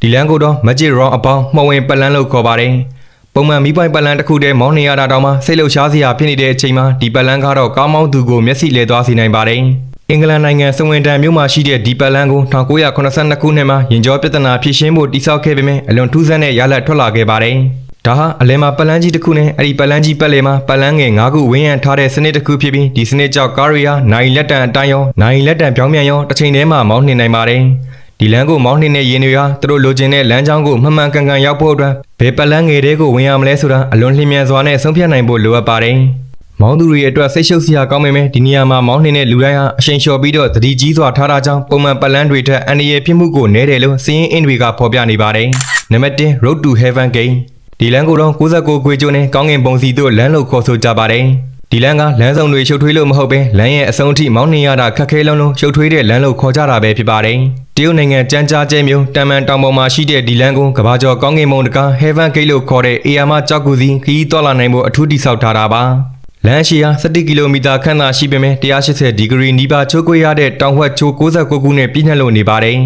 ဒီလမ်းကိုတော့မကြစ်ရောင်းအပေါင်းမှဝင်ပတ်လန်းလို့ခေါ်ပါတယ်ပုံမှန်မိပိုင်ပတ်လန်းတစ်ခုတည်းမောင်းနေရတာတောင်မှစိတ်လှုပ်ရှားစရာဖြစ်နေတဲ့အချိန်မှာဒီပတ်လန်းကတော့ကားမောင်းသူကိုမျက်စိလဲသွားစေနိုင်ပါတယ်အင်္ဂလန်နိုင်ငံစဝင်တန်မြို့မှာရှိတဲ့ဒီပတ်လန်းကို1982ခုနှစ်မှာရင်ကျော်ပြဿနာဖြေရှင်းဖို့တိစောက်ခဲ့ပေမဲ့အလွန်ထူးဆန်းတဲ့ရလဒ်ထွက်လာခဲ့ပါတယ်ဒါဟာအလဲမှာပတ်လန်းကြီးတစ်ခုနဲ့အဲ့ဒီပတ်လန်းကြီးပတ်လေမှာပတ်လန်းငယ်9ခုဝင်းရံထားတဲ့စနစ်တစ်ခုဖြစ်ပြီးဒီစနစ်ကြောင့်ကားရီယာနိုင်လက်တန်အတိုင်းရောနိုင်လက်တန်ပြောင်းပြန်ရောတစ်ချိန်တည်းမှာမောင်းနှင်နိုင်ပါတယ်ဒီလမ်းကိုမောင်းနှင်တဲ့ယာဉ်တွေဟာသူတို့လိုချင်တဲ့လမ်းကြောင်းကိုမှန်မှန်ကန်ကန်ရောက်ဖို့အတွက်ဘယ်ပတ်လန်းငယ်တွေကိုဝင်ရမလဲဆိုတာအလွန်လျင်မြန်စွာနဲ့ဆုံးဖြတ်နိုင်ဖို့လိုအပ်ပါတယ်မောင်းသူတွေအတွက်စိတ်ရှုပ်စရာကောင်းပေမဲ့ဒီနေရာမှာမောင်းနှင်တဲ့လူတိုင်းဟာအရှိန်လျှော်ပြီးတော့သတိကြီးစွာထားတာကြောင့်ပုံမှန်ပတ်လန်းတွေထက်အန္တရာယ်ဖြစ်မှုကိုနည်းတယ်လို့စီးရင်အင်းတွေကဖော်ပြနေပါတယ်နံပါတ်1 Road to Heaven Gateဒီလမ်းကိုတော့69ခွေကျိုးနဲ့ကောင်းကင်ပုံစီတို့လမ်းလို့ခေါ်ဆိုကြပါတယ်ဒီလမ်းကလမ်းစုံတွေရှုပ်ထွေးလို့မဟုတ်ပဲလမ်းရဲ့အဆုံးအထိမောင်းနှင်ရတာခက်ခဲလုံးရှုပ်ထွေးတဲ့လမ်းလို့ခေါ်ကြတာပဲဖြစ်ပါတယ်တရုတ်နိုင်ငံကြမ်းကြားကျဲမြို့တမန်တောင်ပေါ်မှာရှိတဲ့ဒီလမ်းကိုကဘာကျော်ကောင်းကင်မုံတကား Heaven Gate လို့ခေါ်တဲ့အေယာမကြောက်ကူစီခရီးသွားလာနိုင်ဖို့အထူးတည်ဆောက်ထားတာပါလမ်းရှိရာ17ကီလိုမီတာခန့်သာရှိပေမဲ့180ဒီဂရီနီးပါးချိုးကွေးရတဲ့တောင်ဝက်ချိုး69ခုနဲ့ပြည့်နှက်လို့နေပါတယ်